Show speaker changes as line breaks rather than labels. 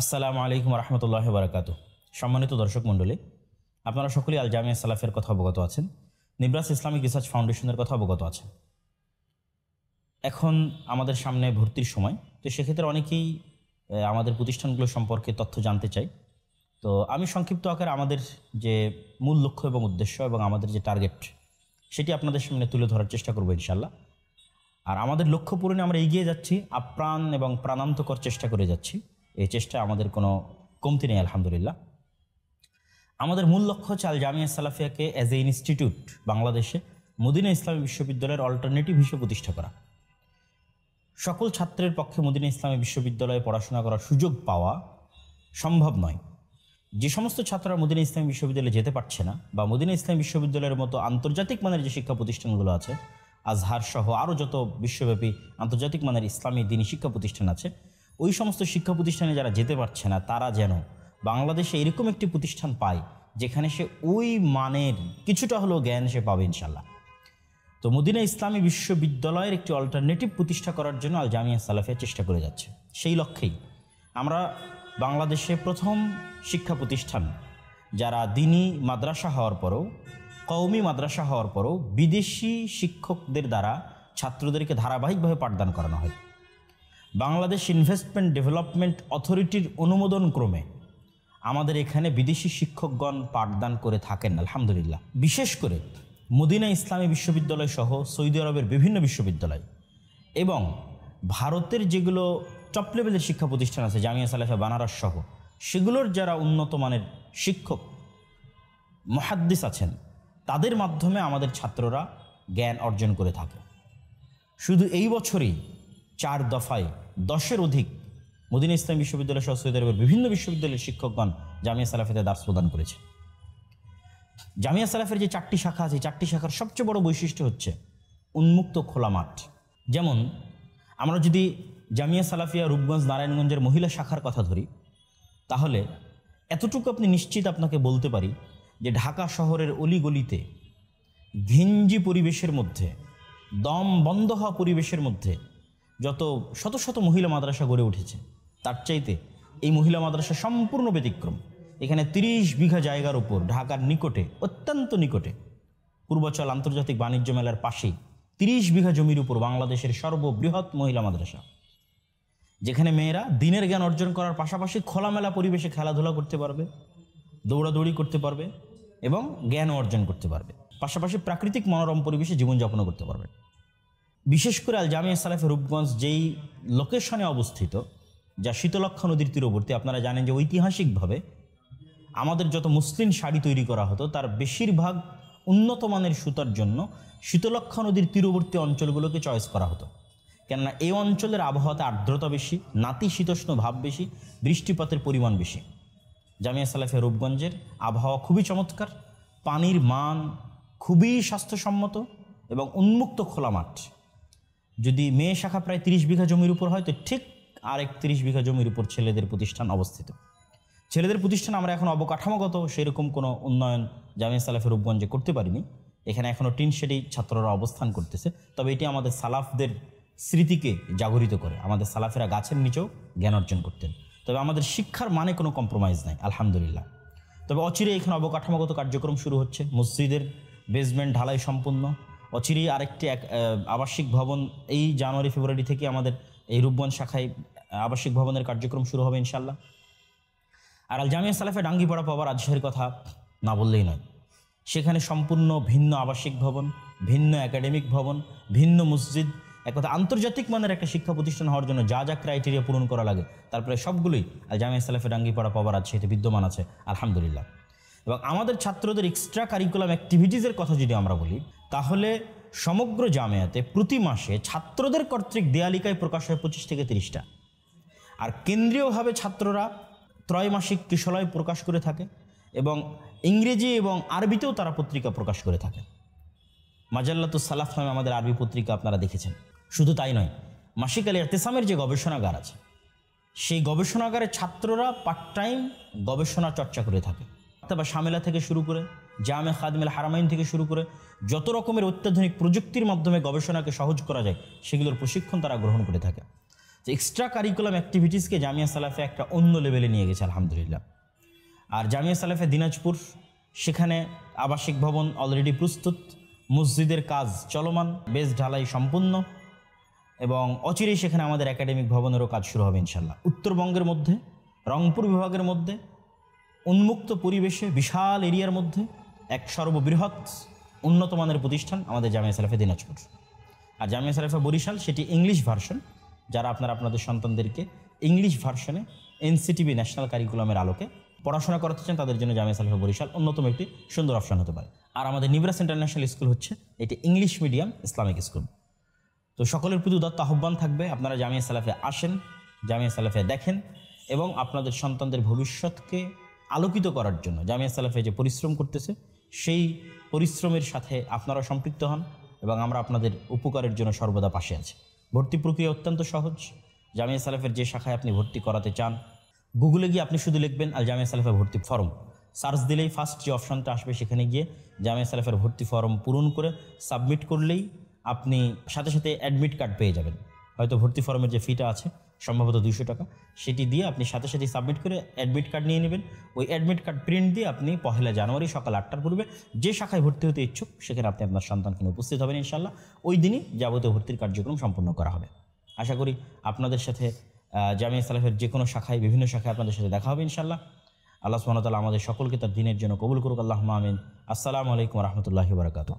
আসসালামু আলাইকুম রহমতুল্লাহ বারাকাতু। সম্মানিত দর্শক মণ্ডলী, আপনারা সকলেই আল জামিয়া সালাফের কথা অবগত আছেন, নিব্রাস ইসলামিক রিসার্চ ফাউন্ডেশনের কথা অবগত আছেন। এখন আমাদের সামনে ভর্তির সময়, তো সেক্ষেত্রে অনেকেই আমাদের প্রতিষ্ঠানগুলো সম্পর্কে তথ্য জানতে চাই। তো আমি সংক্ষিপ্ত আকারে আমাদের যে মূল লক্ষ্য এবং উদ্দেশ্য এবং আমাদের যে টার্গেট সেটি আপনাদের সামনে তুলে ধরার চেষ্টা করবো ইনশাল্লাহ। আর আমাদের লক্ষ্য পূরণে আমরা এগিয়ে যাচ্ছি, আপ্রাণ এবং প্রাণান্তকর চেষ্টা করে যাচ্ছি। এই চেষ্টা আমাদের কোনো কমতি নেই আলহামদুলিল্লাহ। আমাদের মূল লক্ষ্য হচ্ছে আল জামিয়া সালাফিয়াকে অ্যাজ এ ইনস্টিটিউট বাংলাদেশে মদিনা ইসলামী বিশ্ববিদ্যালয়ের অল্টারনেটিভ হিসেবে প্রতিষ্ঠা করা। সকল ছাত্রের পক্ষে মদিনা ইসলামী বিশ্ববিদ্যালয়ে পড়াশোনা করার সুযোগ পাওয়া সম্ভব নয়। যে সমস্ত ছাত্ররা মদিনা ইসলামী বিশ্ববিদ্যালয়ে যেতে পারছে না, বা মদিনা ইসলামী বিশ্ববিদ্যালয়ের মতো আন্তর্জাতিক মানের যে শিক্ষা প্রতিষ্ঠানগুলো আছে, আজহার সহ আরও যত বিশ্বব্যাপী আন্তর্জাতিক মানের ইসলামী দিনী শিক্ষা প্রতিষ্ঠান আছে, ওই সমস্ত শিক্ষা প্রতিষ্ঠানে যারা যেতে পারছে না তারা যেন বাংলাদেশে এরকম একটি প্রতিষ্ঠান পায় যেখানে সে ওই মানের কিছুটা হলেও জ্ঞান সে পাবে ইনশাল্লাহ। তো মদিনা ইসলামী বিশ্ববিদ্যালয়ের একটি অল্টারনেটিভ প্রতিষ্ঠা করার জন্য আল জামিয়া সালাফিয়া চেষ্টা করে যাচ্ছে। সেই লক্ষ্যেই আমরা বাংলাদেশে প্রথম শিক্ষা প্রতিষ্ঠান যারা দিনী মাদ্রাসা হওয়ার পরও, কওমি মাদ্রাসা হওয়ার পরও বিদেশি শিক্ষকদের দ্বারা ছাত্রদেরকে ধারাবাহিকভাবে পাঠদান করানো হয়। বাংলাদেশ ইনভেস্টমেন্ট ডেভেলপমেন্ট অথরিটির অনুমোদন ক্রমে আমাদের এখানে বিদেশি শিক্ষকগণ পাঠদান করে থাকেন আলহামদুলিল্লাহ। বিশেষ করে মদিনা ইসলামী বিশ্ববিদ্যালয় সহ সৌদি আরবের বিভিন্ন বিশ্ববিদ্যালয় এবং ভারতের যেগুলো টপ লেভেলের শিক্ষা প্রতিষ্ঠান আছে, জামিয়া সালাফিয়া বানারস সহ, সেগুলোর যারা উন্নত মানের শিক্ষক মুহাদ্দিস আছেন তাদের মাধ্যমে আমাদের ছাত্ররা জ্ঞান অর্জন করে থাকে। শুধু এই বছরই 4 দফায় 10-এর অধিক মদিনা ইসলামী বিশ্ববিদ্যালয় সহ সৌদি আরবের বিভিন্ন বিশ্ববিদ্যালয়ের শিক্ষকগণ জামিয়া সালাফিয়াতে দার্স প্রদান করেছে। জামিয়া সালাফের যে 4টি শাখা আছে, 4টি শাখার সবচেয়ে বড় বৈশিষ্ট্য হচ্ছে উন্মুক্ত খোলা মাঠ। যেমন আমরা যদি জামিয়া সালাফিয়া রূপগঞ্জ নারায়ণগঞ্জের মহিলা শাখার কথা ধরি, তাহলে এতটুকু আপনি নিশ্চিত আপনাকে বলতে পারি যে ঢাকা শহরের অলিগলিতে ঘিঞ্জি পরিবেশের মধ্যে, দম বন্ধ হওয়া পরিবেশের মধ্যে যত শত শত মহিলা মাদ্রাসা গড়ে উঠেছে, তার চাইতে এই মহিলা মাদ্রাসা সম্পূর্ণ ব্যতিক্রম। এখানে 30 বিঘা জায়গার উপর ঢাকার নিকটে, অত্যন্ত নিকটে, পূর্বাচল আন্তর্জাতিক বাণিজ্য মেলার পাশেই 30 বিঘা জমির উপর বাংলাদেশের সর্ববৃহৎ মহিলা মাদ্রাসা, যেখানে মেয়েরা দিনের জ্ঞান অর্জন করার পাশাপাশি খোলামেলা পরিবেশে খেলাধুলা করতে পারবে, দৌড়াদৌড়ি করতে পারবে এবং জ্ঞান অর্জন করতে পারবে, পাশাপাশি প্রাকৃতিক মনোরম পরিবেশে জীবনযাপন করতে পারবে। বিশেষ করে আল জামিয়া সালাফিয়া রূপগঞ্জ যেই লোকেশনে অবস্থিত, যা শীতলক্ষ্যা নদীর তীরবর্তী, আপনারা জানেন যে ঐতিহাসিকভাবে আমাদের যত মসলিন শাড়ি তৈরি করা হতো তার বেশিরভাগ উন্নত মানের সুতার জন্য শীতলক্ষ্যা নদীর তীরবর্তী অঞ্চলগুলোকে চয়েস করা হতো। কেননা এই অঞ্চলের আবহাওয়াতে আর্দ্রতা বেশি, নাতিশীতোষ্ণ ভাব বেশি, বৃষ্টিপাতের পরিমাণ বেশি। জামিয়া সালাফিয়া রূপগঞ্জের আবহাওয়া খুবই চমৎকার, পানির মান খুবই স্বাস্থ্যসম্মত এবং উন্মুক্ত খোলা মাঠ। যদি মেয়ে শাখা প্রায় 30 বিঘা জমির উপর হয়, তো ঠিক আরেক 30 বিঘা জমির উপর ছেলেদের প্রতিষ্ঠান অবস্থিত। ছেলেদের প্রতিষ্ঠান আমরা এখন অবকাঠামোগত সেরকম কোনো উন্নয়ন জামিয়া সালাফিয়া রূপগঞ্জে করতে পারিনি। এখানে এখনও টিন শেডেই ছাত্ররা অবস্থান করতেছে। তবে এটি আমাদের সালাফদের স্মৃতিকে জাগরিত করে। আমাদের সালাফেরা গাছের নিচেও জ্ঞান অর্জন করতেন। তবে আমাদের শিক্ষার মানে কোনো কম্প্রোমাইজ নাই আলহামদুলিল্লাহ। তবে অচিরে এখানে অবকাঠামোগত কার্যক্রম শুরু হচ্ছে, মসজিদের বেসমেন্ট ঢালাই সম্পূর্ণ। অচিরেই আরেকটি আবাসিক ভবন এই জানুয়ারি ফেব্রুয়ারি থেকে আমাদের এই রূপগঞ্জ শাখায় আবাসিক ভবনের কার্যক্রম শুরু হবে ইনশাল্লাহ। আর আল জামিয়া সালাফিয়া ডাঙ্গিপাড়া পাওয়ার আজহারের কথা না বললেই নয়। সেখানে সম্পূর্ণ ভিন্ন আবাসিক ভবন, ভিন্ন একাডেমিক ভবন, ভিন্ন মসজিদ, এক কথা আন্তর্জাতিক মানের একটা শিক্ষা প্রতিষ্ঠান হওয়ার জন্য যা যা ক্রাইটেরিয়া পূরণ করা লাগে তারপরে সবগুলোই আল জামিয়া সালাফিয়া ডাঙ্গিপাড়া পাওয়ার আজহারিতে বিদ্যমান আছে আলহামদুলিল্লাহ। এবং আমাদের ছাত্রদের এক্সট্রা কারিকুলাম অ্যাক্টিভিটিসের কথা যদি আমরা বলি, তাহলে সমগ্র জামিয়াতে প্রতি মাসে ছাত্রদের কর্তৃক দেয়ালিকায় প্রকাশ হয় 25 থেকে 30টা। আর কেন্দ্রীয়ভাবে ছাত্ররা ত্রৈমাসিক কিশলয় প্রকাশ করে থাকে এবং ইংরেজি এবং আরবিতেও তারা পত্রিকা প্রকাশ করে থাকে। মাজাল্লাতুস সালাফ নামে আমাদের আরবি পত্রিকা আপনারা দেখেছেন। শুধু তাই নয়, মাসিক আল ইরতিসামের যে গবেষণাগার আছে, সেই গবেষণাগারে ছাত্ররা পার্ট টাইম গবেষণা চর্চা করে থাকে। বা শামেলা থেকে শুরু করে জামে খাদিমুল হারামাইন থেকে শুরু করে যত রকমের অত্যাধুনিক প্রযুক্তির মাধ্যমে গবেষণাকে সহজ করা যায় সেগুলোর প্রশিক্ষণ তারা গ্রহণ করে থাকে। যে এক্সট্রা কারিকুলাম অ্যাক্টিভিটিসকে জামিয়া সালাফে একটা অন্য লেভেলে নিয়ে গেছে আলহামদুলিল্লাহ। আর জামিয়া সালাফে দিনাজপুর, সেখানে আবাসিক ভবন অলরেডি প্রস্তুত, মসজিদের কাজ চলমান, বেস ঢালাই সম্পূর্ণ, এবং অচিরেই সেখানে আমাদের একাডেমিক ভবনেরও কাজ শুরু হবে ইনশাল্লাহ। উত্তরবঙ্গের মধ্যে, রংপুর বিভাগের মধ্যে, উন্মুক্ত পরিবেশে, বিশাল এরিয়ার মধ্যে এক সর্ববৃহৎ উন্নত মানের প্রতিষ্ঠান আমাদের জামিয়া সালাফে দিনাজপুর। আর জামিয়া সালাফে বরিশাল, সেটি ইংলিশ ভার্সন। যারা আপনাদের সন্তানদেরকে ইংলিশ ভার্সনে এনসিটিভি ন্যাশনাল কারিকুলামের আলোকে পড়াশোনা করাতে চান, তাদের জন্য জামিয়া সালাফে বরিশাল অন্যতম একটি সুন্দর অপশন হতে পারে। আর আমাদের নিবরাস ইন্টারন্যাশনাল স্কুল হচ্ছে এটি ইংলিশ মিডিয়াম ইসলামিক স্কুল। তো সকলের প্রতি উদাত্ত আহ্বান থাকবে, আপনারা জামিয়া সালাফে আসেন, জামিয়া সালাফে দেখেন, এবং আপনাদের সন্তানদের ভবিষ্যৎকে আলোকিত করার জন্য জামিয়া সালাফে যে পরিশ্রম করতেছে, সেই পরিশ্রমের সাথে আপনারা সম্পৃক্ত হন, এবং আমরা আপনাদের উপকারের জন্য সর্বদা পাশে আছি। ভর্তি প্রক্রিয়া অত্যন্ত সহজ। জামিয়া সালাফের যে শাখায় আপনি ভর্তি করাতে চান, গুগলে গিয়ে আপনি শুধু লিখবেন আল জামিয়া সালাফে ভর্তি ফর্ম, সার্চ দিলেই ফার্স্ট যে অপশনটা আসবে সেখানে গিয়ে জামিয়া সালাফের ভর্তি ফর্ম পূরণ করে সাবমিট করলেই আপনি সাথে সাথে অ্যাডমিট কার্ড পেয়ে যাবেন। হয়তো ভর্তি ফর্মের যে ফিটা আছে সম্ভবত 200 টাকা, সেটি দিয়ে আপনি সাথে সাথেই সাবমিট করে অ্যাডমিট কার্ড নিয়ে নেবেন। ওই অ্যাডমিট কার্ড প্রিন্ট দিয়ে আপনি 1 জানুয়ারি সকাল 8টার পূর্বে যে শাখায় ভর্তি হতে ইচ্ছুক সেখানে আপনি আপনার সন্তানকে নিয়ে উপস্থিত হবেন ইনশাল্লাহ। ওই দিনই যাবতীয় ভর্তির কার্যক্রম সম্পন্ন করা হবে। আশা করি আপনাদের সাথে জামিয়া সালাফের যে কোনো শাখায়, বিভিন্ন শাখায় আপনাদের সাথে দেখা হবে ইনশাল্লাহ। আল্লাহ সুবহানাহু ওয়া তাআলা আমাদের সকলকে তার দ্বীনের জন্য কবুল করুক। আল্লাহুম্মা আমিন। আসসালামু আলাইকুম ওয়া রাহমাতুল্লাহি ওয়া বারাকাতুহু।